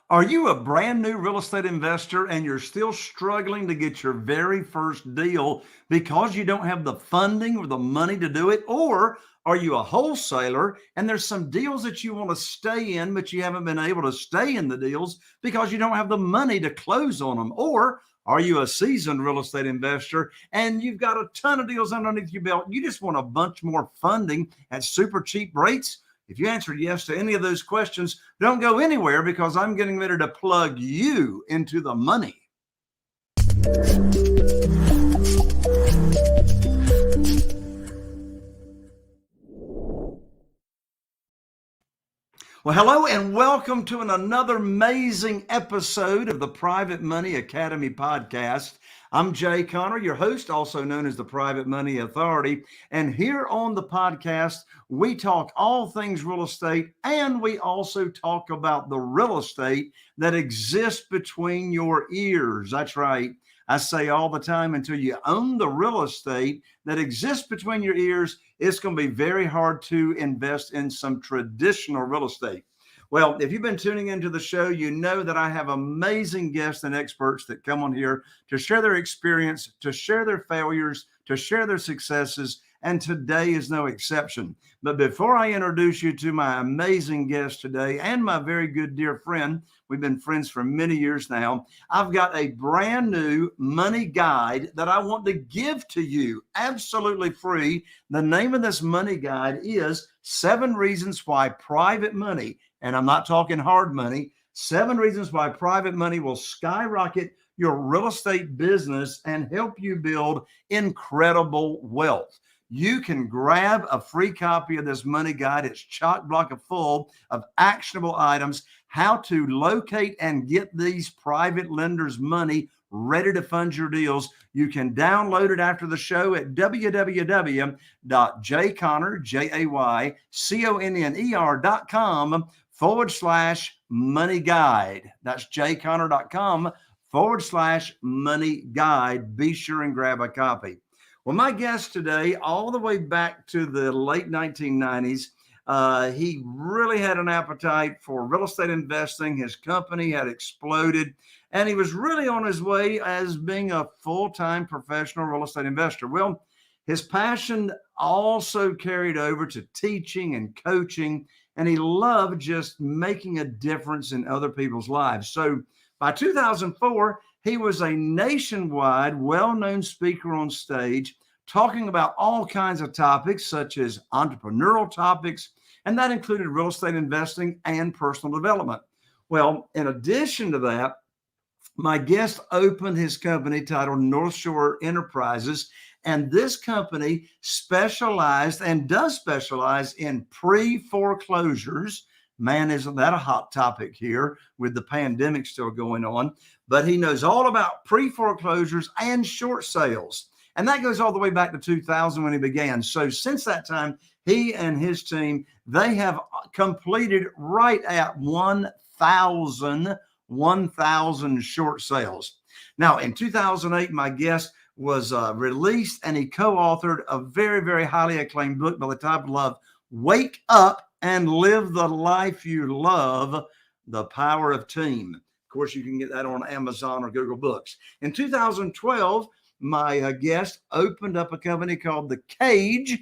Are you a brand new real estate investor and you're still struggling to get your very first deal because you don't have the funding or the money to do it? Or are you a wholesaler and there's some deals that you want to stay in, but you haven't been able to stay in the deals because you don't have the money to close on them? Or are you a seasoned real estate investor and you've got a ton of deals underneath your belt? You just want a bunch more funding at super cheap rates? If you answered yes to any of those questions, don't go anywhere because I'm getting ready to plug you into the money. Well, hello and welcome to another amazing episode of the Private Money Academy podcast. I'm Jay Conner, your host, also known as the Private Money Authority. And here on the podcast, we talk all things real estate, and we also talk about the real estate that exists between your ears. That's right. I say all the time, until you own the real estate that exists between your ears, it's going to be very hard to invest in some traditional real estate. Well, if you've been tuning into the show, you know that I have amazing guests and experts that come on here to share their experience, to share their failures, to share their successes, and today is no exception. But before I introduce you to my amazing guest today and my very good dear friend, we've been friends for many years now, I've got a brand new money guide that I want to give to you absolutely free. The name of this money guide is 7 Reasons Why Private Money, and I'm not talking hard money, 7 reasons why private money will skyrocket your real estate business and help you build incredible wealth. You can grab a free copy of this money guide. It's chock-block full of actionable items, how to locate and get these private lenders' money ready to fund your deals. You can download it after the show at www.jayconner.com/money guide. That's jayconner.com/money guide. Be sure and grab a copy. Well, my guest today, all the way back to the late 1990s, he really had an appetite for real estate investing. His company had exploded, and he was really on his way as being a full-time professional real estate investor. Well, his passion also carried over to teaching and coaching, and he loved just making a difference in other people's lives. So by 2004, he was a nationwide, well-known speaker on stage, talking about all kinds of topics, such as entrepreneurial topics, and that included real estate investing and personal development. Well, in addition to that, my guest opened his company titled North Shore Enterprises, and this company specialized and does specialize in pre-foreclosures. Man, isn't that a hot topic here with the pandemic still going on? But he knows all about pre-foreclosures and short sales. And that goes all the way back to 2000 when he began. So since that time, he and his team, they have completed right at 1,000 short sales. Now, in 2008, my guest was released, and he co-authored a very, very highly acclaimed book by the title of Wake Up and Live the Life You Love, The Power of Team. Of course, you can get that on Amazon or Google Books. In 2012, my guest opened up a company called The Cage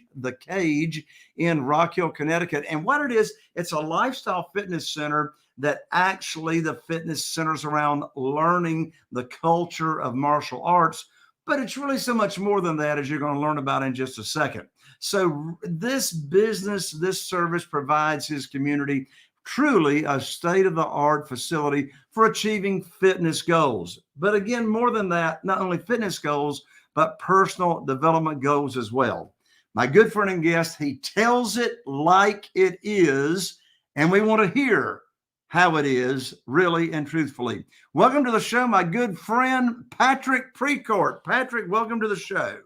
in Rock Hill, Connecticut. And what it is, it's a lifestyle fitness center that actually the fitness centers around learning the culture of martial arts. But it's really so much more than that, as you're going to learn about in just a second. So this business, this service provides his community truly a state-of-the-art facility for achieving fitness goals. But again, more than that, not only fitness goals, but personal development goals as well. My good friend and guest, he tells it like it is, and we want to hear how it is really and truthfully. Welcome to the show, my good friend, Patrick Precourt. Patrick, welcome to the show.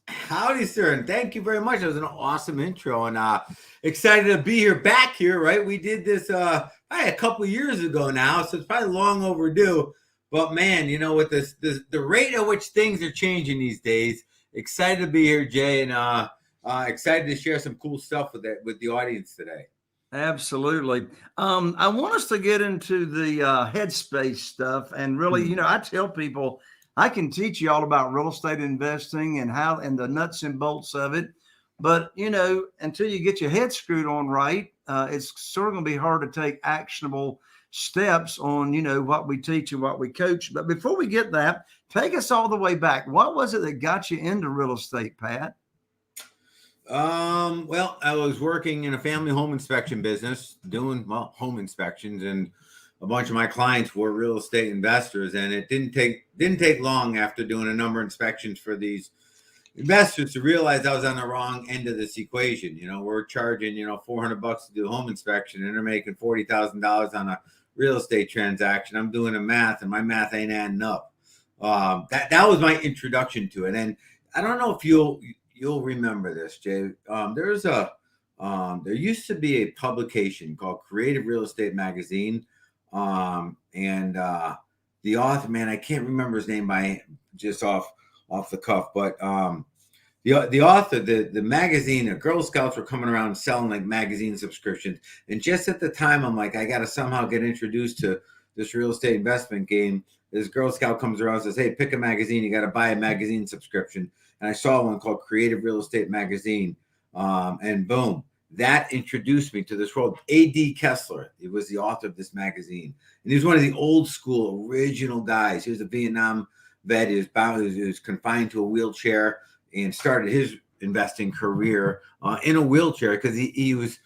Howdy, sir, and thank you very much. That was an awesome intro, and excited to be back here, right? We did this a couple of years ago now, so it's probably long overdue. But man, you know, with the rate at which things are changing these days, excited to be here, Jay, and excited to share some cool stuff with the audience today. Absolutely. I want us to get into the headspace stuff. And really, Hmm. I tell people I can teach you all about real estate investing and how and the nuts and bolts of it. But, until you get your head screwed on right, it's sort of going to be hard to take actionable steps on, what we teach and what we coach. But before we get that, take us all the way back. What was it that got you into real estate, Pat? Well, I was working in a family home inspection business, doing home inspections, and a bunch of my clients were real estate investors. And it didn't take long after doing a number of inspections for these investors to realize I was on the wrong end of this equation. We're charging $400 to do a home inspection, and they're making $40,000 on a real estate transaction. I'm doing the math, and my math ain't adding up. That was my introduction to it, and I don't know if you'll remember this, Jay. There used to be a publication called Creative Real Estate Magazine, and the author, man, I can't remember his name by just off the cuff, but the author, the magazine, the Girl Scouts were coming around selling like magazine subscriptions, and just at the time, I'm like, I got to somehow get introduced to this real estate investment game. This Girl Scout comes around and says, "Hey, pick a magazine. You got to buy a magazine subscription." And I saw one called Creative Real Estate Magazine, and boom, that introduced me to this world. A.D. Kessler, he was the author of this magazine, and he was one of the old school original guys. He was a Vietnam vet. He was confined to a wheelchair and started his investing career in a wheelchair because he was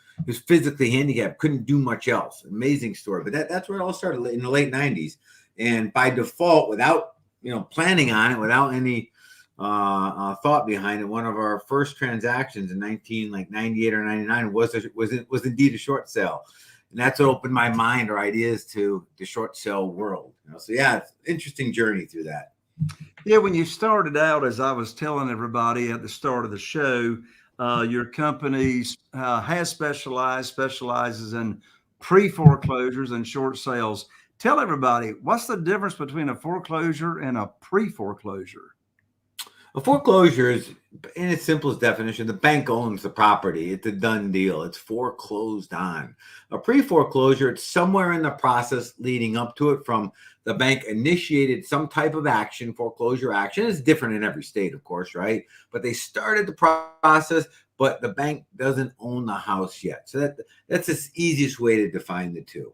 physically handicapped, couldn't do much else. Amazing story, but that's where it all started in the late '90s. And by default, without planning on it, without any thought behind it, one of our first transactions in 98 or 99 was indeed a short sale, and that's what opened my mind or ideas to the short sale world. So yeah, it's an interesting journey through that. Yeah, when you started out, as I was telling everybody at the start of the show, your company specializes in pre-foreclosures and short sales. Tell everybody, what's the difference between a foreclosure and a pre-foreclosure? A foreclosure is, in its simplest definition, the bank owns the property. It's a done deal. It's foreclosed on. A pre-foreclosure, it's somewhere in the process leading up to it from the bank initiated some type of action, foreclosure action. It's different in every state, of course, right? But they started the process, but the bank doesn't own the house yet. So that's the easiest way to define the two.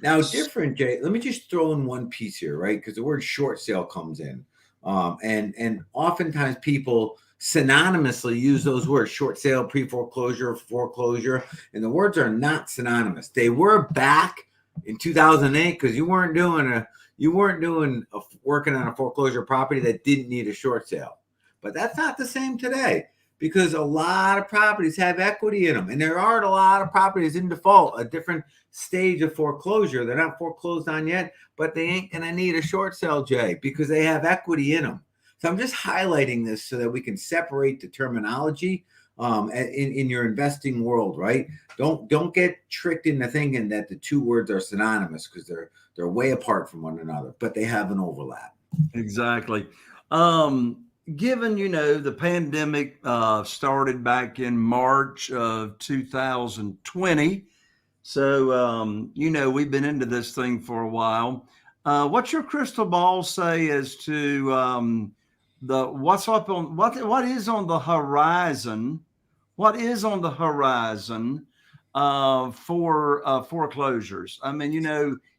Now, different, Jay, let me just throw in one piece here, right? Because the word short sale comes in. And oftentimes people synonymously use those words: short sale, pre-foreclosure, foreclosure, and the words are not synonymous. They were back in 2008 because you weren't working on a foreclosure property that didn't need a short sale. But that's not the same today, because a lot of properties have equity in them, and there are a lot of properties in default, a different stage of foreclosure. They're not foreclosed on yet, but they ain't going to need a short sale, Jay, because they have equity in them. So I'm just highlighting this so that we can separate the terminology in your investing world, right? Don't get tricked into thinking that the two words are synonymous, because they're way apart from one another, but they have an overlap. Exactly. Given, the pandemic started back in March of 2020. So, we've been into this thing for a while. What's your crystal ball say as to what is on the horizon? What is on the horizon for foreclosures? I mean,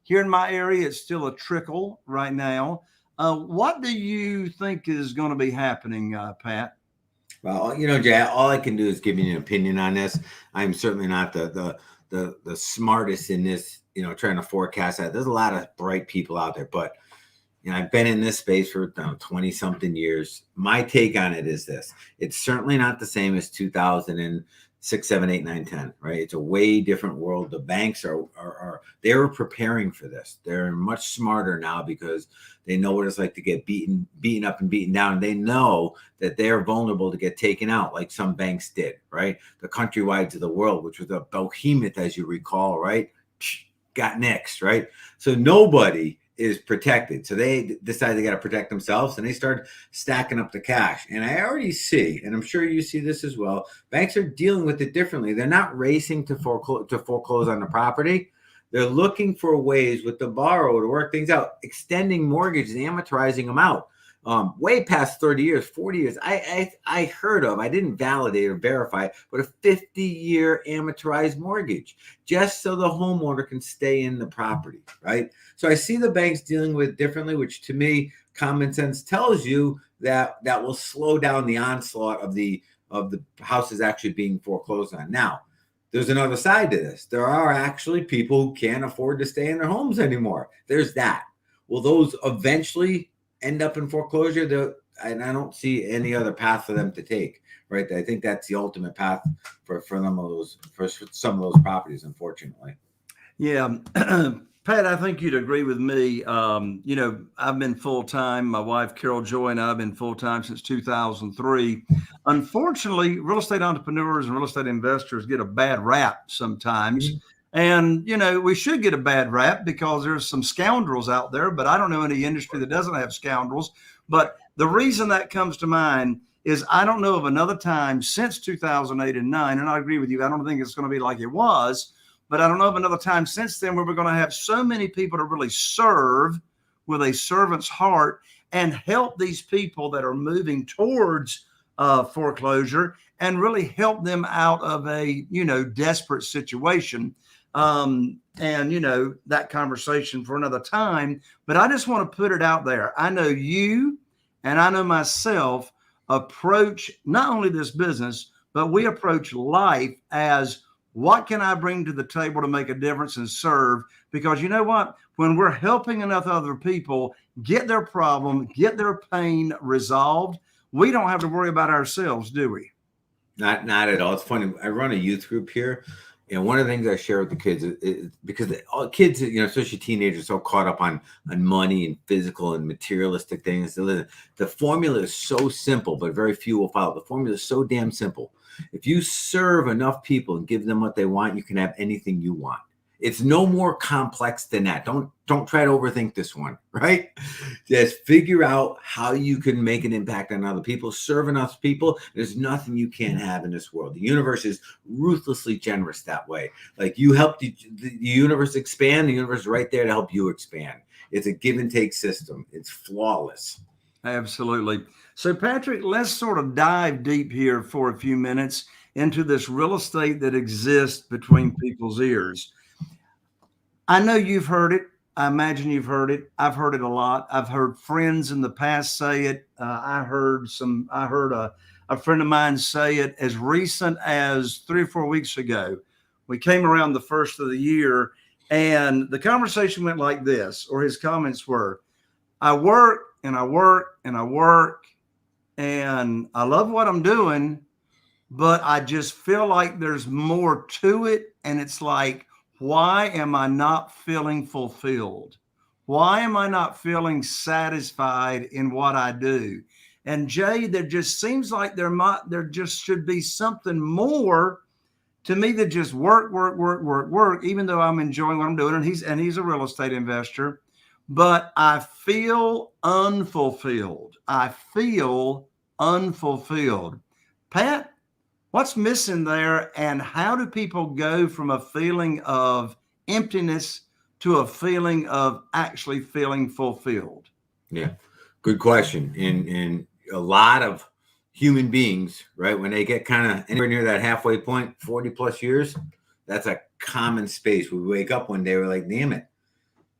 here in my area, it's still a trickle right now. What do you think is going to be happening, Pat? Well, Jay, all I can do is give you an opinion on this. I'm certainly not the smartest in this, trying to forecast that. There's a lot of bright people out there, but I've been in this space for 20 something years. My take on it is this: it's certainly not the same as 2006, 7, 8, 9, 10, right? It's a way different world. The banks they're preparing for this. They're much smarter now because they know what it's like to get beaten up and beaten down. They know that they're vulnerable to get taken out, like some banks did, right? The Countrywides of the world, which was a behemoth, as you recall, right? Got next, right? So nobody is protected. So they decide they got to protect themselves, and they start stacking up the cash. And I already see, and I'm sure you see this as well, banks are dealing with it differently. They're not racing to foreclose on the property. They're looking for ways with the borrower to work things out, extending mortgages, amortizing them out. Way past 30 years, 40 years. I heard of, I didn't validate or verify, but a 50-year amortized mortgage, just so the homeowner can stay in the property, right? So I see the banks dealing with it differently, which to me, common sense tells you that will slow down the onslaught of the houses actually being foreclosed on. Now, there's another side to this. There are actually people who can't afford to stay in their homes anymore. There's that. Will those eventually end up in foreclosure? And I don't see any other path for them to take, right? I think that's the ultimate path for some of those properties, unfortunately. Yeah. Pat, I think you'd agree with me. I've been full-time. My wife, Carol Joy, and I have been full-time since 2003. Unfortunately, real estate entrepreneurs and real estate investors get a bad rap sometimes. And, we should get a bad rap because there's some scoundrels out there, but I don't know any industry that doesn't have scoundrels. But the reason that comes to mind is I don't know of another time since 2008 and 9, and I agree with you. I don't think it's going to be like it was. But I don't know of another time since then where we're going to have so many people to really serve with a servant's heart and help these people that are moving towards foreclosure and really help them out of a, desperate situation. That conversation for another time. But I just want to put it out there. I know you and I know myself approach not only this business, but we approach life as, what can I bring to the table to make a difference and serve? Because you know what? When we're helping enough other people get their problem, get their pain resolved, we don't have to worry about ourselves, do we? Not at all. It's funny. I run a youth group here. And one of the things I share with the kids is because all kids, especially teenagers, are so caught up on money and physical and materialistic things. The formula is so simple, but very few will follow. The formula is so damn simple. If you serve enough people and give them what they want, you can have anything you want. It's no more complex than that. Don't try to overthink this one, right? Just figure out how you can make an impact on other people, serve enough people. There's nothing you can't have in this world. The universe is ruthlessly generous that way. Like, you help the universe expand, the universe is right there to help you expand. It's a give and take system. It's flawless. Absolutely. So, Patrick, let's sort of dive deep here for a few minutes into this real estate that exists between people's ears. I know you've heard it. I imagine you've heard it. I've heard it a lot. I've heard friends in the past say it. I heard a friend of mine say it as recent as 3 or 4 weeks ago. We came around the first of the year, and the conversation went like this, or his comments were, I work and I work and I work, and I love what I'm doing, but I just feel like there's more to it. And it's like, why am I not feeling fulfilled? Why am I not feeling satisfied in what I do? And Jay, there just seems like there just should be something more to me than just work, even though I'm enjoying what I'm doing. And he's a real estate investor. But I feel unfulfilled. Pat, what's missing there, and how do people go from a feeling of emptiness to a feeling of actually feeling fulfilled? Yeah, good question. And a lot of human beings, right, when they get kind of anywhere near that halfway point, 40 plus years, that's a common space. We wake up one day, we're like, damn it,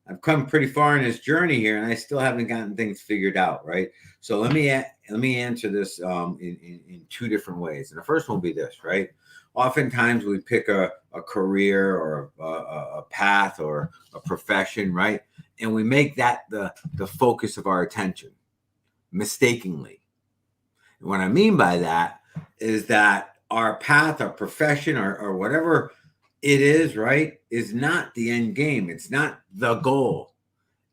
I've come pretty far in this journey here, and I still haven't gotten things figured out, right? So let me answer this in two different ways. And the first one will be this, right? Oftentimes we pick a career or a path or a profession, right? And we make that the focus of our attention, mistakenly. And what I mean by that is that our path, our profession, or whatever it is, right, is not the end game. It's not the goal.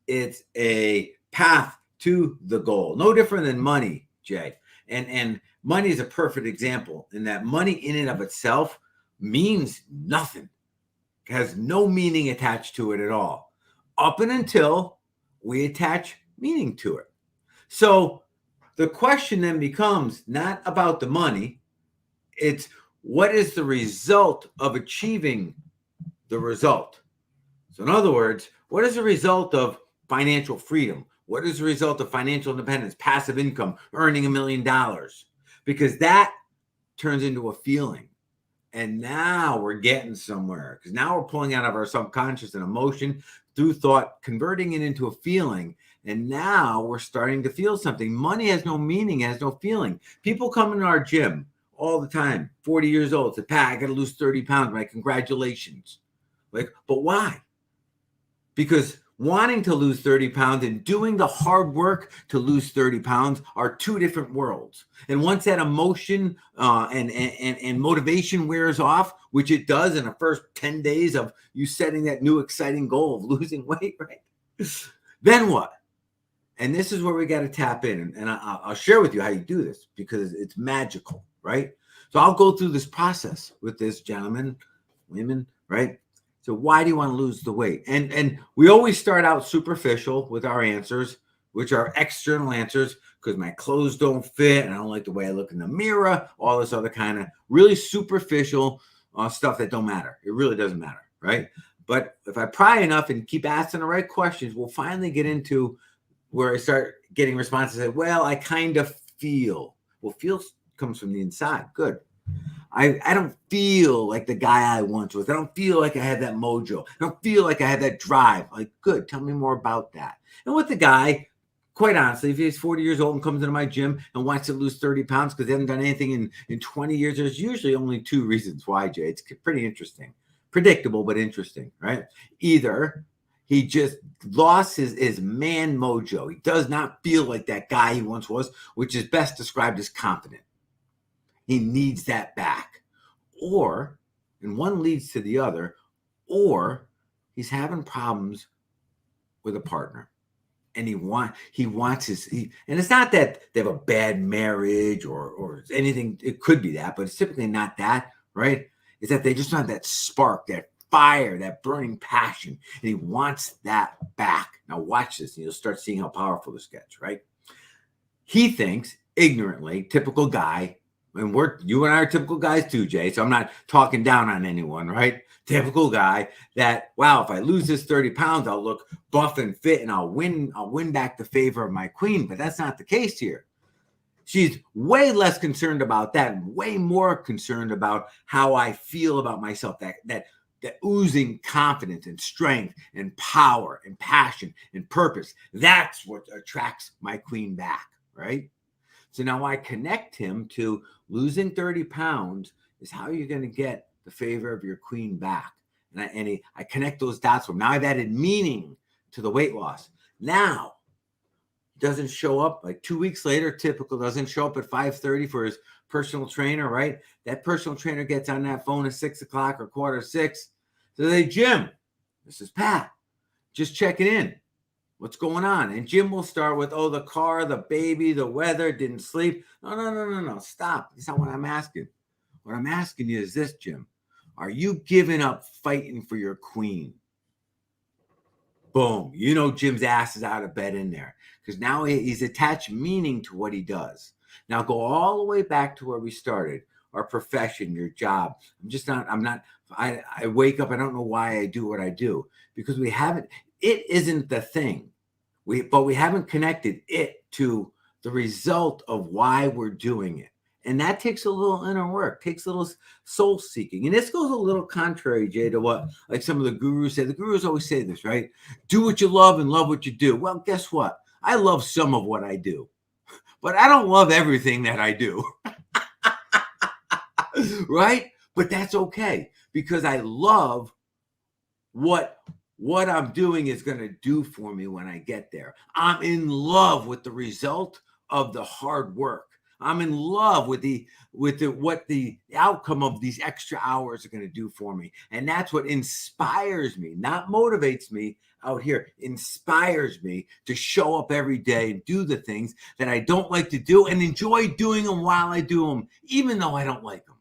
It's a path to the goal. No different than money, Jay. And money is a perfect example in that money in and of itself means nothing. It has no meaning attached to it at all. Up and until we attach meaning to it. So the question then becomes not about the money, it's what is the result of achieving the result? So in other words, what is the result of financial freedom? What is the result of financial independence, passive income, earning $1 million? Because that turns into a feeling. And now we're getting somewhere, because now we're pulling out of our subconscious an emotion through thought, converting it into a feeling. And now we're starting to feel something. Money has no meaning, has no feeling. People come into our gym all the time, 40 years old, say, Pat, I got to lose 30 pounds. My congratulations. Like, but why? Because wanting to lose 30 pounds and doing the hard work to lose 30 pounds are two different worlds. And once that emotion and motivation wears off, which it does in the first 10 days of you setting that new exciting goal of losing weight, right? Then what? And this is where we got to tap in. And I'll share with you how you do this, because it's magical, right? So I'll go through this process with this gentleman, women, right? So why do you want to lose the weight? And we always start out superficial with our answers, which are external answers, because my clothes don't fit and I don't like the way I look in the mirror, all this other kind of really superficial stuff that don't matter. It really doesn't matter, right? But if I pry enough and keep asking the right questions, we'll finally get into where I start getting responses that, well, I kind of feel. Well, feel comes from the inside. Good. I don't feel like the guy I once was. I don't feel like I had that mojo. I don't feel like I had that drive. Like, good. Tell me more about that. And with the guy, quite honestly, if he's 40 years old and comes into my gym and wants to lose 30 pounds because they haven't done anything in 20 years, there's usually only two reasons why, Jay. It's pretty interesting. Predictable, but interesting, right? Either he just lost his man mojo. He does not feel like that guy he once was, which is best described as confident. He needs that back. Or, and one leads to the other, or he's having problems with a partner. And he wants his, and it's not that they have a bad marriage or anything. It could be that, but it's typically not that, right? It's that they just don't have that spark, that fire, that burning passion. And he wants that back. Now watch this and you'll start seeing how powerful this gets, right? He thinks ignorantly, typical guy, and you and I are typical guys too, Jay. So I'm not talking down on anyone, right? Typical guy that, wow, if I lose this 30 pounds, I'll look buff and fit and I'll win back the favor of my queen. But that's not the case here. She's way less concerned about that and way more concerned about how I feel about myself, that oozing confidence and strength and power and passion and purpose. That's what attracts my queen back, right? So now I connect him to losing 30 pounds is how you're going to get the favor of your queen back. And I connect those dots from now. I've added meaning to the weight loss. Now, doesn't show up like 2 weeks later, typical, doesn't show up at 5:30 for his personal trainer, right? That personal trainer gets on that phone at 6 o'clock or 5:45. So they, Jim, this is Pat, just checking in. What's going on? And Jim will start with, oh, the car, the baby, the weather, didn't sleep. No. Stop. That's not what I'm asking. What I'm asking you is this, Jim. Are you giving up fighting for your queen? Boom. You know Jim's ass is out of bed in there because now he's attached meaning to what he does. Now go all the way back to where we started. Our profession, your job. I wake up, I don't know why I do what I do because it isn't the thing. But we haven't connected it to the result of why we're doing it. And that takes a little inner work, takes a little soul seeking. And this goes a little contrary, Jay, to what like some of the gurus say. The gurus always say this, right? Do what you love and love what you do. Well, guess what? I love some of what I do, but I don't love everything that I do. Right? But that's okay because I love what I'm doing is going to do for me when I get there. I'm in love with the result of the hard work. I'm in love with what the outcome of these extra hours are going to do for me. And that's what inspires me, not motivates me out here, inspires me to show up every day and do the things that I don't like to do and enjoy doing them while I do them, even though I don't like them.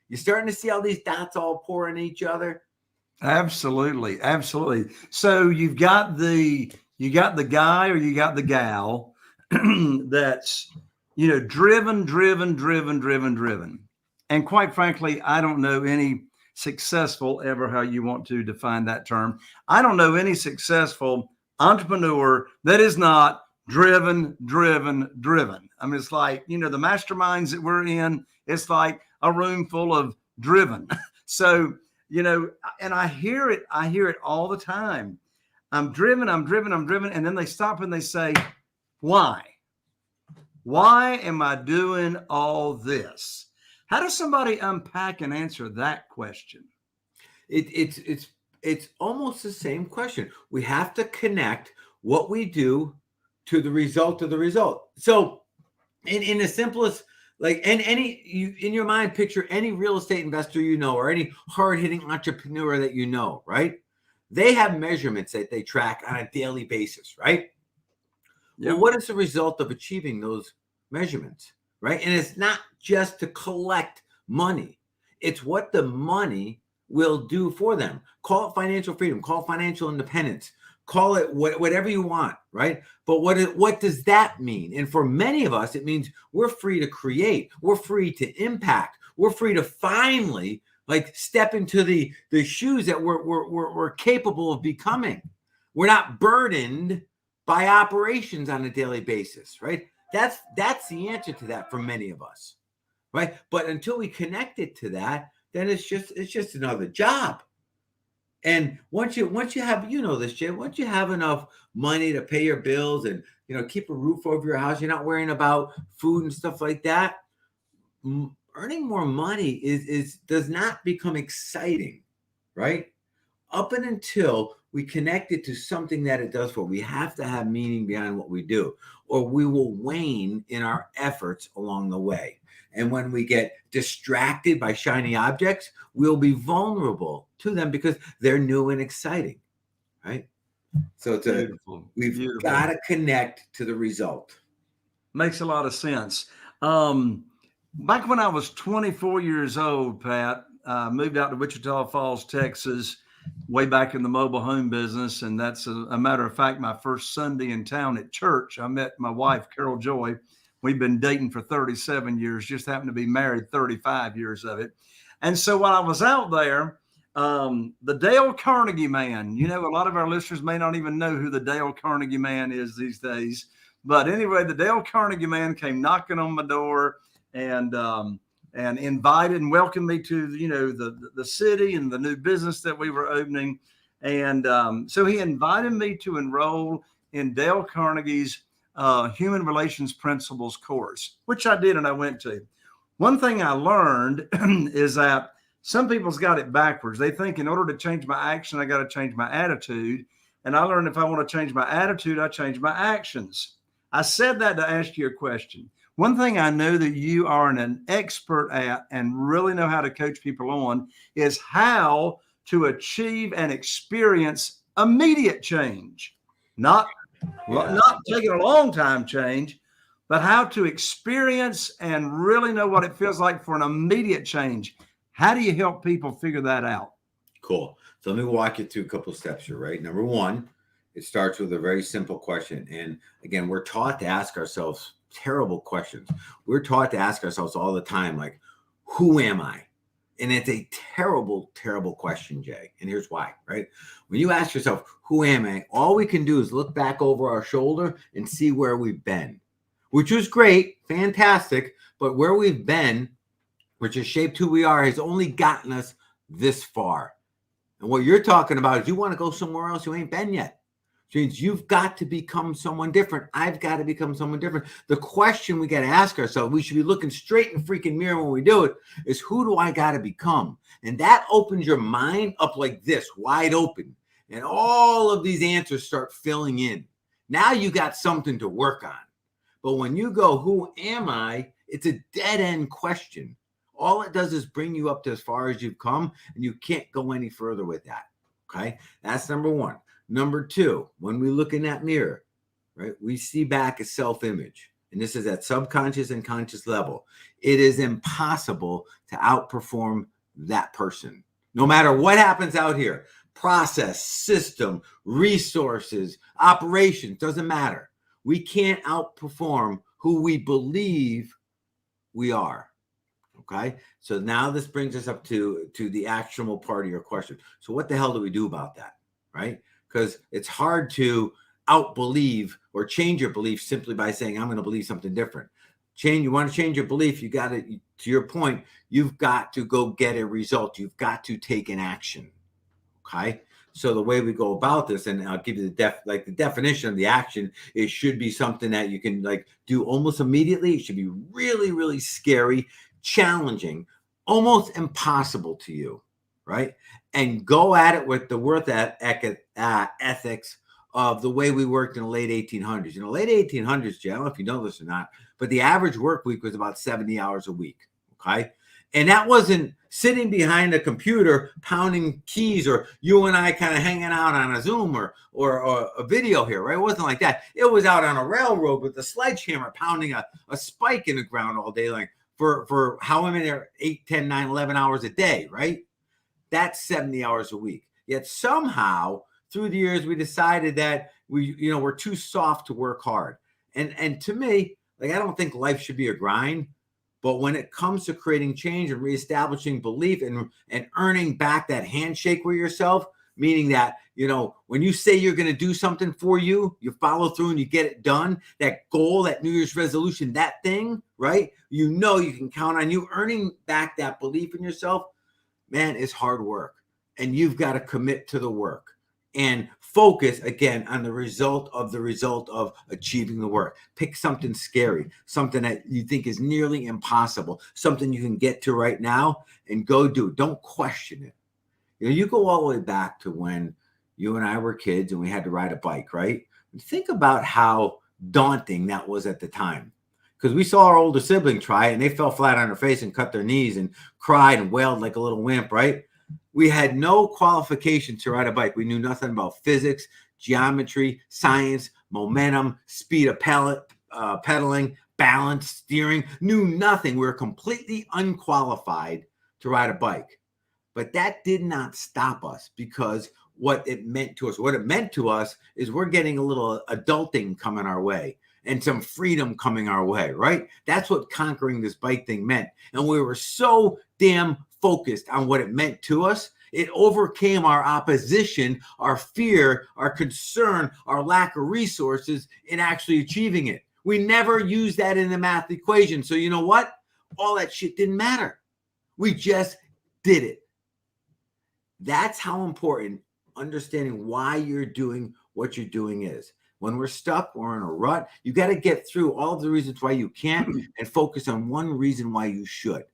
You're starting to see how these dots all pour in each other? Absolutely. So you've got the You got the guy or you got the gal that's, driven. And quite frankly, I don't know any successful, ever how you want to define that term. I don't know any successful entrepreneur that is not driven. I mean, it's like, the masterminds that we're in, it's like a room full of driven. So, and I hear it all the time. I'm driven. And then they stop and they say, why? Why am I doing all this? How does somebody unpack and answer that question? It's almost the same question. We have to connect what we do to the result of the result. So in the simplest, like, and you in your mind, picture any real estate investor or any hard-hitting entrepreneur that right? They have measurements that they track on a daily basis, right? Yep. Well, what is the result of achieving those measurements, right? And it's not just to collect money. It's what the money will do for them. Call it financial freedom, call it financial independence, call it whatever you want, right? But what does that mean? And for many of us, it means we're free to create, we're free to impact, we're free to finally step into the shoes that we're capable of becoming. We're not burdened by operations on a daily basis, right? That's the answer to that for many of us, right? But until we connect it to that, then it's just another job. And once you have, this, Jay, once you have enough money to pay your bills and keep a roof over your house, you're not worrying about food and stuff like that. Earning more money does not become exciting, right? Up and until we connect it to something that it does for. We have to have meaning behind what we do, or we will wane in our efforts along the way. And when we get distracted by shiny objects, we'll be vulnerable to them because they're new and exciting, right? So we've got to connect to the result. Makes a lot of sense. Back when I was 24 years old, Pat, I moved out to Wichita Falls, Texas, way back in the mobile home business. And that's a matter of fact, my first Sunday in town at church, I met my wife, Carol Joy. We've been dating for 37 years, just happened to be married 35 years of it. And so while I was out there, the Dale Carnegie man, a lot of our listeners may not even know who the Dale Carnegie man is these days. But anyway, the Dale Carnegie man came knocking on my door and invited and welcomed me to the city and the new business that we were opening. And so he invited me to enroll in Dale Carnegie's Human Relations Principles course, which I did and I went to. One thing I learned is that some people's got it backwards. They think in order to change my action, I got to change my attitude. And I learned if I want to change my attitude, I change my actions. I said that to ask you a question. One thing I know that you are an expert at and really know how to coach people on is how to achieve and experience immediate change. Not taking a long time change, but how to experience and really know what it feels like for an immediate change. How do you help people figure that out? Cool. So let me walk you through a couple of steps here, right? Number one, it starts with a very simple question. And again, we're taught to ask ourselves terrible questions. We're taught to ask ourselves all the time, like, who am I? And it's a terrible, terrible question, Jay. And here's why, right? When you ask yourself, who am I? All we can do is look back over our shoulder and see where we've been, which was great, fantastic. But where we've been, which has shaped who we are, has only gotten us this far. And what you're talking about is you want to go somewhere else you ain't been yet. Which means you've got to become someone different. I've got to become someone different. The question we got to ask ourselves, we should be looking straight in the freaking mirror when we do it, is who do I got to become? And that opens your mind up like this, wide open. And all of these answers start filling in. Now you got something to work on. But when you go, who am I? It's a dead end question. All it does is bring you up to as far as you've come, and you can't go any further with that. Okay? That's number one. Number two, when we look in that mirror, right, we see back a self-image. And this is at subconscious and conscious level. It is impossible to outperform that person. No matter what happens out here, process, system, resources, operations, doesn't matter. We can't outperform who we believe we are. Okay, so now this brings us up to the actionable part of your question. So what the hell do we do about that, right? Because it's hard to outbelieve or change your belief simply by saying, I'm going to believe something different. You want to change your belief, you got to your point, you've got to go get a result. You've got to take an action. Okay. So the way we go about this, and I'll give you the definition of the action, it should be something that you can do almost immediately. It should be really, really scary, challenging, almost impossible to you, right? And go at it with the work ethics of the way we worked in the late 1800s. In the late 1800s, Jay, I don't know if you know this or not, but the average work week was about 70 hours a week, okay? And that wasn't sitting behind a computer pounding keys, or you and I kind of hanging out on a Zoom or a video here, right? It wasn't like that. It was out on a railroad with a sledgehammer pounding a spike in the ground all day, for how many, 8, 10, 9, 11 hours a day, right? That's 70 hours a week. Yet somehow through the years, we decided that we're too soft to work hard. And to me, I don't think life should be a grind. But when it comes to creating change and reestablishing belief and earning back that handshake with yourself, meaning that, when you say you're going to do something for you, you follow through and you get it done, that goal, that New Year's resolution, that thing, right? You can count on you earning back that belief in yourself. Man, it's hard work. And you've got to commit to the work and focus again on the result of achieving the work. Pick something scary, something that you think is nearly impossible, something you can get to right now, and go do it. Don't question it. You go all the way back to when you and I were kids and we had to ride a bike, right? Think about how daunting that was at the time. Because we saw our older sibling try it and they fell flat on their face and cut their knees and cried and wailed like a little wimp, right? We had no qualification to ride a bike. We knew nothing about physics, geometry, science, momentum, speed of pedaling, balance, steering, knew nothing. We were completely unqualified to ride a bike. But that did not stop us, because what it meant to us is we're getting a little adulting coming our way and some freedom coming our way, right? That's what conquering this bike thing meant. And we were so damn focused on what it meant to us, it overcame our opposition, our fear, our concern, our lack of resources in actually achieving it. We never used that in the math equation. So you know what? All that shit didn't matter. We just did it. That's how important understanding why you're doing what you're doing is. When we're stuck or in a rut, you got to get through all of the reasons why you can't and focus on one reason why you should.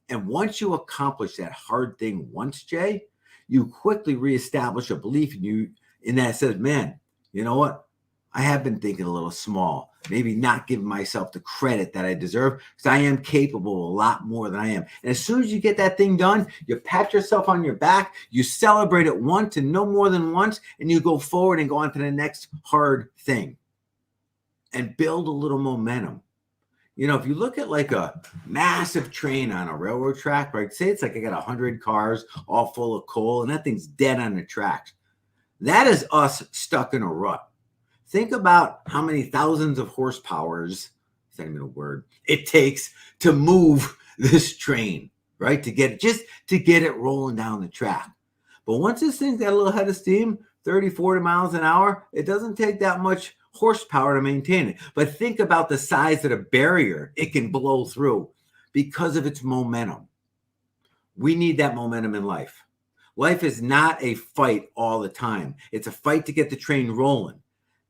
And once you accomplish that hard thing once, Jay, you quickly reestablish a belief in you in that says, man, you know what? I have been thinking a little small, maybe not giving myself the credit that I deserve, because I am capable of a lot more than I am. And as soon as you get that thing done, you pat yourself on your back, you celebrate it once and no more than once, and you go forward and go on to the next hard thing and build a little momentum. If you look at a massive train on a railroad track, right? Say it's I got 100 cars all full of coal and that thing's dead on the tracks. That is us stuck in a rut. Think about how many thousands of horsepowers, is that even a word, it takes to move this train, right? To get it rolling down the track. But once this thing's got a little head of steam, 30, 40 miles an hour, it doesn't take that much horsepower to maintain it. But think about the size of the barrier it can blow through because of its momentum. We need that momentum in life. Life is not a fight all the time. It's a fight to get the train rolling.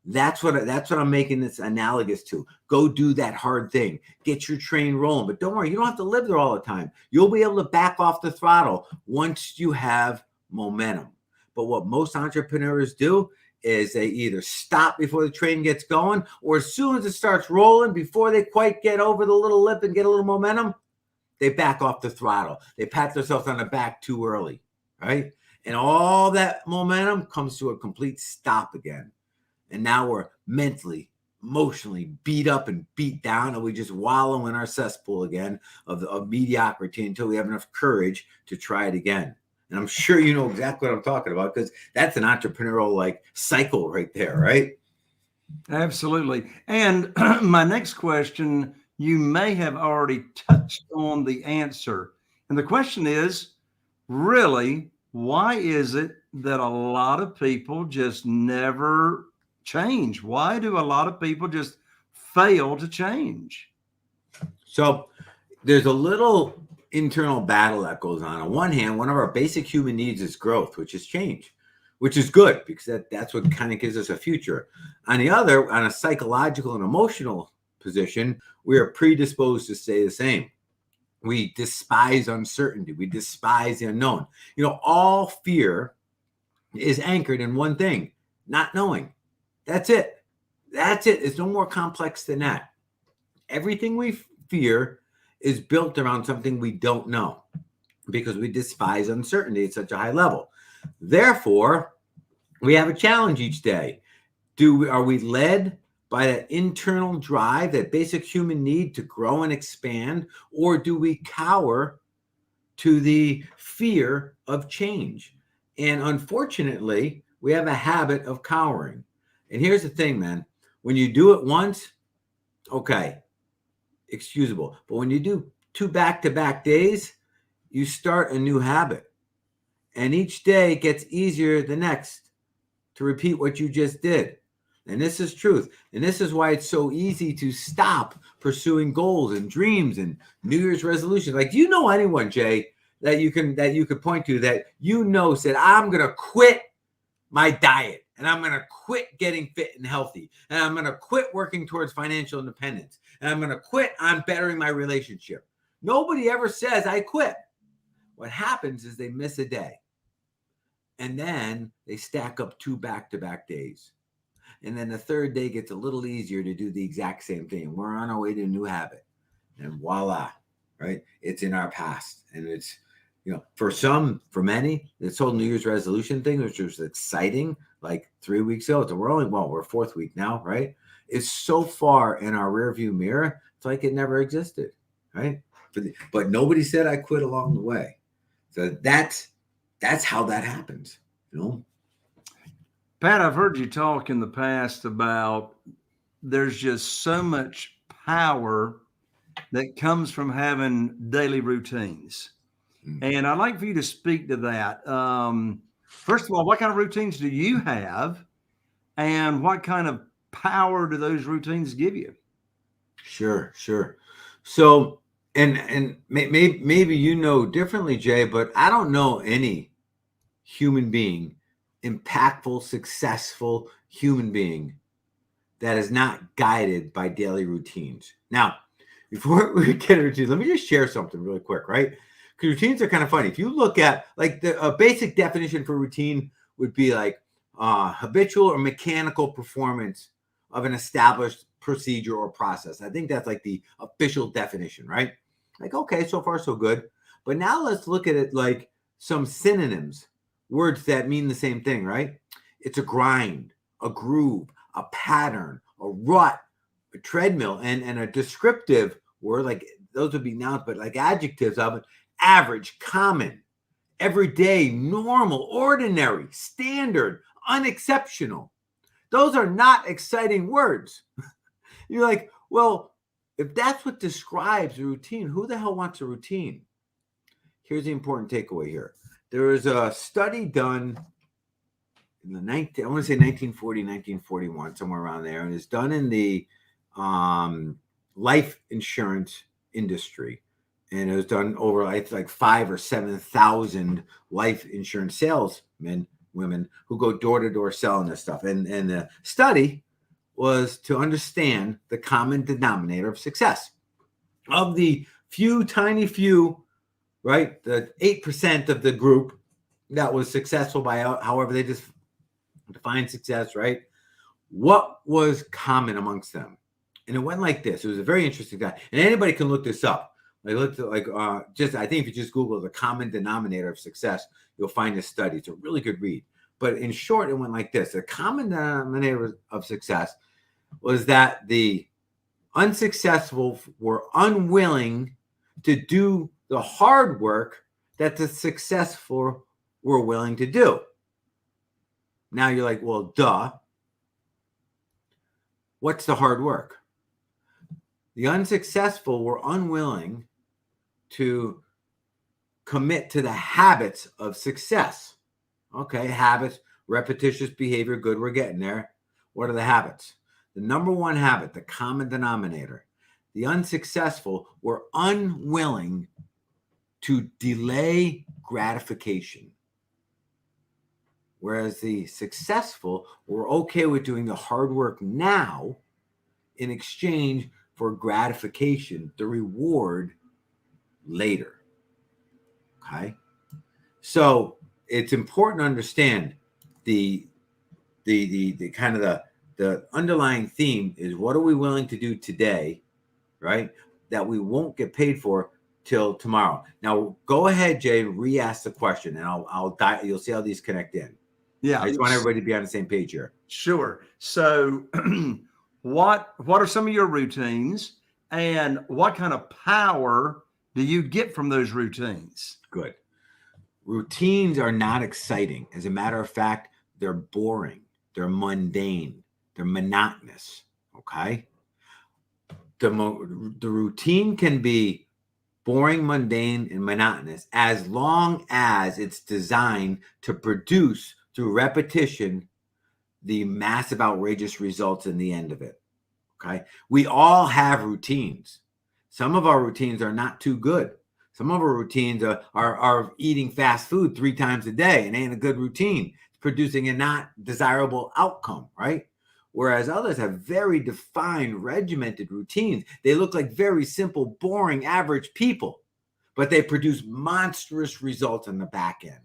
That's what I'm making this analogous to. Go do that hard thing. Get your train rolling. But don't worry, you don't have to live there all the time. You'll be able to back off the throttle once you have momentum. But what most entrepreneurs do is they either stop before the train gets going, or as soon as it starts rolling, before they quite get over the little lip and get a little momentum, they back off the throttle. They pat themselves on the back too early, right? And all that momentum comes to a complete stop again. And now we're mentally, emotionally beat up and beat down, and we just wallow in our cesspool again of mediocrity until we have enough courage to try it again. And I'm sure you know exactly what I'm talking about, because that's an entrepreneurial like cycle right there, right? Absolutely. And my next question, you may have already touched on the answer. And the question is really, why is it that a lot of people just never change? Why do a lot of people just fail to change? So there's a little internal battle that goes on. On one hand, one of our basic human needs is growth, which is change, which is good because that's what kind of gives us a future. On the other, on a psychological and emotional position, we are predisposed to stay the same. We despise uncertainty. We despise the unknown. You know, all fear is anchored in one thing: not knowing. That's it. That's it. It's no more complex than that. Everything we fear is built around something we don't know, because we despise uncertainty at such a high level. Therefore, we have a challenge each day. Are we led by that internal drive, that basic human need to grow and expand, or do we cower to the fear of change? And unfortunately, we have a habit of cowering. And here's the thing, man. When you do it once, okay, excusable. But when you do 2 back-to-back days, you start a new habit. And each day gets easier the next to repeat what you just did. And this is truth. And this is why it's so easy to stop pursuing goals and dreams and New Year's resolutions. Like, do you know anyone, Jay, that you could point to that said, I'm going to quit my diet, and I'm going to quit getting fit and healthy, and I'm going to quit working towards financial independence, and I'm going to quit on bettering my relationship? Nobody ever says I quit. What happens is they miss a day, and then they stack up 2 back-to-back days. And then the third day gets a little easier to do the exact same thing. We're on our way to a new habit. And voila, right? It's in our past. And it's, for many, this whole New Year's resolution thing, which was exciting, like 3 weeks ago. So we're 4th week now, right? It's so far in our rearview mirror. It's like it never existed, right? But nobody said I quit along the way. So that's how that happens, Pat, I've heard you talk in the past about there's just so much power that comes from having daily routines. And I'd like for you to speak to that. First of all, what kind of routines do you have? And what kind of power do those routines give you? Sure. So, and maybe you know differently, Jay, but I don't know any human being, impactful, successful human being, that is not guided by daily routines. Now, before we get into routines, let me just share something really quick, right? Because routines are kind of funny. If you look at a basic definition for routine would be like habitual or mechanical performance of an established procedure or process. I think that's like the official definition, right? Like, okay, so far so good. But now let's look at it like some synonyms, words that mean the same thing, right? It's a grind, a groove, a pattern, a rut, a treadmill, and a descriptive word, like those would be nouns, but like adjectives of it: average, common, everyday, normal, ordinary, standard, unexceptional. Those are not exciting words. You're like, well, if that's what describes a routine, who the hell wants a routine? Here's the important takeaway here. There was a study done in I want to say 1940, 1941, somewhere around there. And it's done in the life insurance industry. And it was done over like 5,000 or 7,000 life insurance salesmen, women who go door to door selling this stuff. And the study was to understand the common denominator of success. Of the tiny few, right, the 8% of the group that was successful by however they just define success, right? What was common amongst them? And it went like this. It was a very interesting guy. And anybody can look this up. I looked at I think if you just Google the common denominator of success, you'll find this study. It's a really good read. But in short, it went like this. The common denominator of success was that the unsuccessful were unwilling to do the hard work that the successful we're willing to do. Now you're like, well, duh. What's the hard work? The unsuccessful were unwilling to commit to the habits of success. Okay, habits, repetitious behavior, good, we're getting there. What are the habits? The number one habit, the common denominator. The unsuccessful were unwilling to delay gratification, whereas the successful were okay with doing the hard work now in exchange for gratification, the reward later. Okay, so it's important to understand the kind of the underlying theme is, what are we willing to do today, right, that we won't get paid for till tomorrow. Now go ahead, Jay, and re-ask the question, and you'll see how these connect in. Yeah, I just want everybody to be on the same page here. Sure. So what are some of your routines, and what kind of power do you get from those routines? Good. Routines are not exciting. As a matter of fact, they're boring. They're mundane. They're monotonous. Okay. The routine can be boring, mundane, and monotonous as long as it's designed to produce through repetition the massive, outrageous results in the end of it. Okay. We all have routines. Some of our routines are not too good. Some of our routines are eating fast food 3 times a day and ain't a good routine. It's producing a not desirable outcome, right? Whereas others have very defined, regimented routines. They look like very simple, boring, average people, but they produce monstrous results on the back end.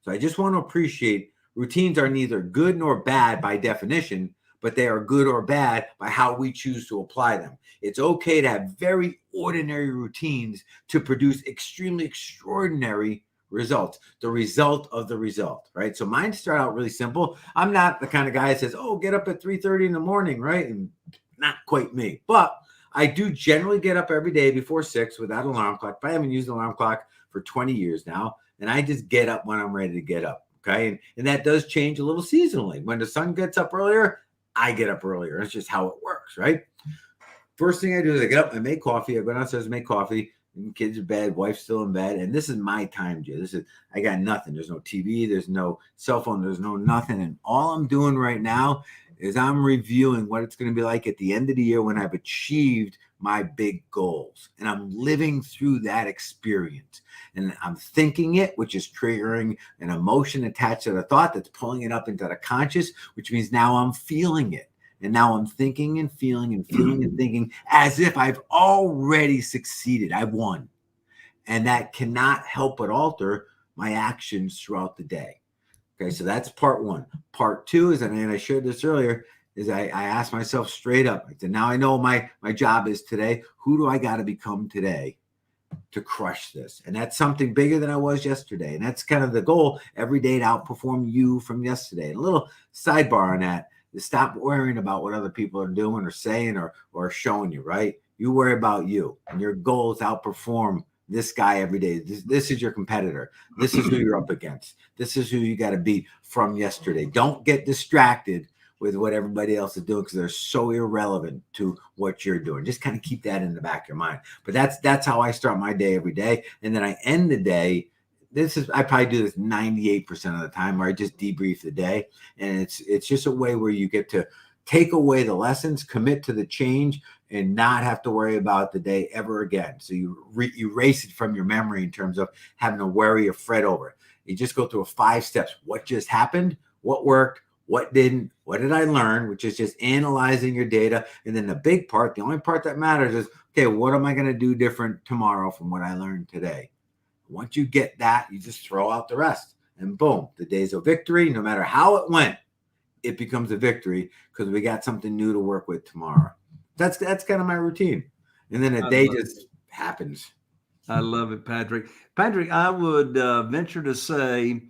So I just want to appreciate routines are neither good nor bad by definition, but they are good or bad by how we choose to apply them. It's okay to have very ordinary routines to produce extremely extraordinary results, the result of the result, right? So mine start out really simple. I'm not the kind of guy that says, oh, get up at 3:30 in the morning, right? And not quite me, but I do generally get up every day before 6 without an alarm clock. I haven't used an alarm clock for 20 years now, and I just get up when I'm ready to get up, okay? And that does change a little seasonally. When the sun gets up earlier, I get up earlier. It's just how it works, right? First thing I do is I get up, I make coffee. I go downstairs and make coffee. Kids are bed, wife's still in bed, and this is my time, Jay. I got nothing. There's no TV, there's no cell phone, there's no nothing. And all I'm doing right now is I'm reviewing what it's going to be like at the end of the year when I've achieved my big goals. And I'm living through that experience. And I'm thinking it, which is triggering an emotion attached to the thought that's pulling it up into the conscious, which means now I'm feeling it. And now I'm thinking and feeling and feeling and thinking as if I've already succeeded. I've won. And that cannot help but alter my actions throughout the day. Okay, so that's part one. Part two is, and I shared this earlier, is I asked myself straight up. I said, now I know my job is today. Who do I got to become today to crush this? And that's something bigger than I was yesterday. And that's kind of the goal, every day to outperform you from yesterday. And a little sidebar on that. Stop worrying about what other people are doing or saying or showing you, right? You worry about you, and your goal is to outperform this guy every day. This is your competitor. This is who you're up against. This is who you got to beat from yesterday. Don't get distracted with what everybody else is doing because they're so irrelevant to what you're doing. Just kind of keep that in the back of your mind. But that's how I start my day every day. And then I end the day. I probably do this 98% of the time where I just debrief the day. And it's just a way where you get to take away the lessons, commit to the change, and not have to worry about the day ever again. So you erase it from your memory in terms of having to worry or fret over it. You just go through 5 steps. What just happened? What worked? What didn't? What did I learn? Which is just analyzing your data. And then the big part, the only part that matters is, okay, what am I going to do different tomorrow from what I learned today? Once you get that, you just throw out the rest. And boom, the day's a victory. No matter how it went, it becomes a victory because we got something new to work with tomorrow. That's kind of my routine. And then a day just happens. I love it, Patrick. Patrick, I would venture to say,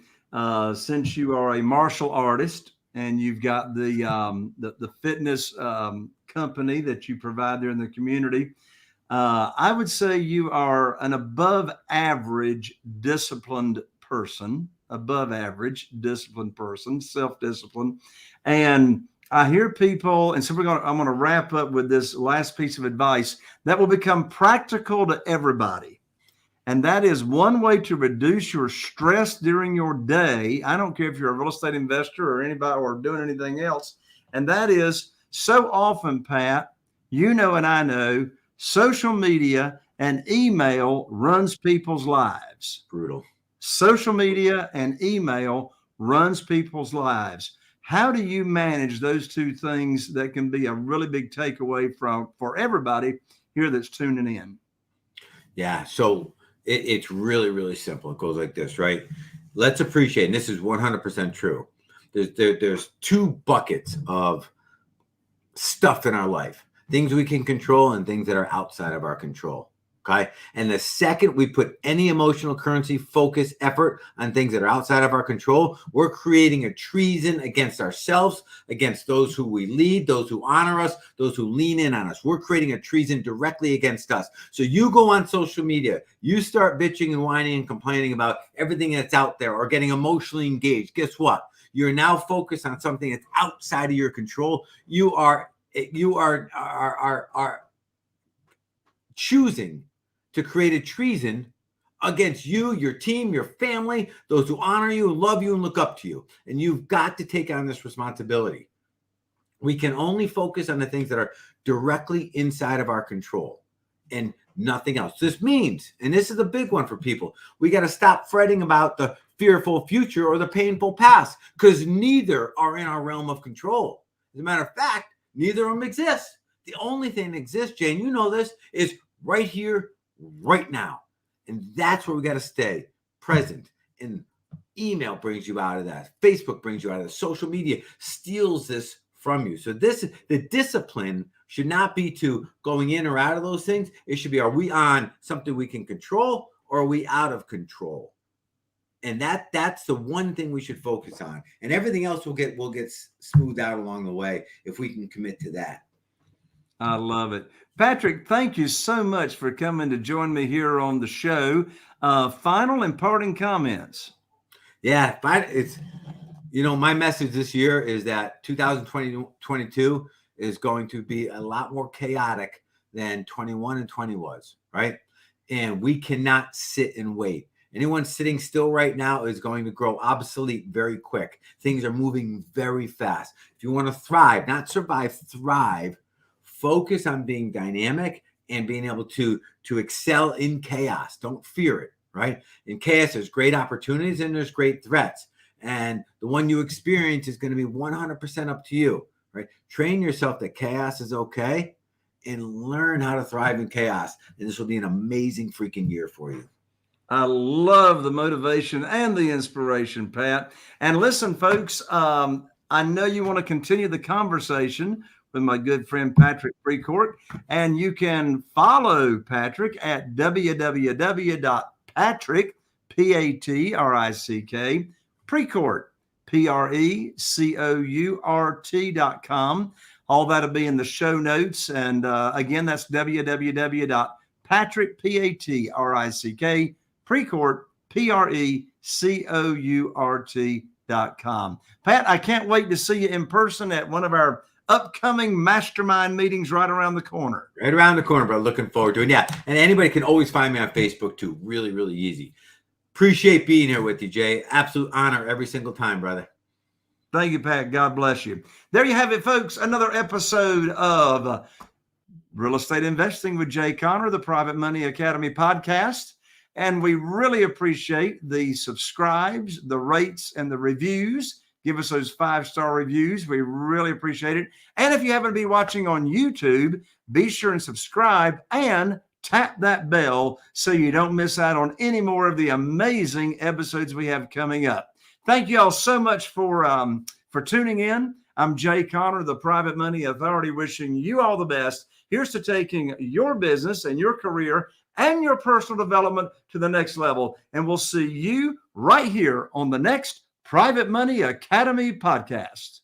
since you are a martial artist and you've got the fitness company that you provide there in the community, I would say you are an above average disciplined person. above average disciplined person, self-discipline. And I hear people, and so I'm going to wrap up with this last piece of advice that will become practical to everybody. And that is one way to reduce your stress during your day. I don't care if you're a real estate investor or anybody or doing anything else. And that is so often, Pat, you know, and I know, social media and email runs people's lives. Brutal. Social media and email runs people's lives. How do you manage those two things that can be a really big takeaway for everybody here that's tuning in? Yeah. So it's really, really simple. It goes like this, right? Let's appreciate, and this is 100% true. There's two buckets of stuff in our life, things we can control and things that are outside of our control. Okay. And the second we put any emotional currency, focus, effort on things that are outside of our control, we're creating a treason against ourselves, against those who we lead, those who honor us, those who lean in on us. We're creating a treason directly against us. So you go on social media, you start bitching and whining and complaining about everything that's out there or getting emotionally engaged. Guess what? You're now focused on something that's outside of your control. You are choosing to create a treason against you, your team, your family, those who honor you, love you, and look up to you. And you've got to take on this responsibility. We can only focus on the things that are directly inside of our control and nothing else. This means, and this is a big one for people, we got to stop fretting about the fearful future or the painful past, because neither are in our realm of control. As a matter of fact, neither of them exist. The only thing that exists, Jane, you know this, is right here, right now. And that's where we got to stay present. And email brings you out of that. Facebook brings you out of that. Social media steals this from you. So the discipline should not be to going in or out of those things. It should be, are we on something we can control, or are we out of control? And that's the one thing we should focus on. And everything else will get smoothed out along the way if we can commit to that. I love it. Patrick, thank you so much for coming to join me here on the show. Final and parting comments. Yeah, it's, my message this year is that 2022 is going to be a lot more chaotic than 21 and 20 was, right? And we cannot sit and wait. Anyone sitting still right now is going to grow obsolete very quick. Things are moving very fast. If you want to thrive, not survive, thrive, focus on being dynamic and being able to excel in chaos. Don't fear it, right? In chaos, there's great opportunities and there's great threats. And the one you experience is going to be 100% up to you, right? Train yourself that chaos is okay and learn how to thrive in chaos. And this will be an amazing freaking year for you. I love the motivation and the inspiration, Pat. And listen, folks, I know you want to continue the conversation with my good friend Patrick Precourt, and you can follow Patrick at www.patrick, P-A-T-R-I-C-K, Precourt, Precourt.com. All that'll be in the show notes. And again, that's www.patrick, P-A-T-R-I-C-K, Precourt, Precourt.com. Pat, I can't wait to see you in person at one of our upcoming mastermind meetings right around the corner. Right around the corner, bro. Looking forward to it. Yeah. And anybody can always find me on Facebook too. Really, really easy. Appreciate being here with you, Jay. Absolute honor every single time, brother. Thank you, Pat. God bless you. There you have it, folks. Another episode of Real Estate Investing with Jay Conner, the Private Money Academy podcast. And we really appreciate the subscribes, the rates, and the reviews. Give us those 5-star reviews. We really appreciate it. And if you happen to be watching on YouTube, be sure and subscribe and tap that bell so you don't miss out on any more of the amazing episodes we have coming up. Thank you all so much for tuning in. I'm Jay Conner, the Private Money Authority, wishing you all the best. Here's to taking your business and your career and your personal development to the next level. And we'll see you right here on the next Private Money Academy podcast.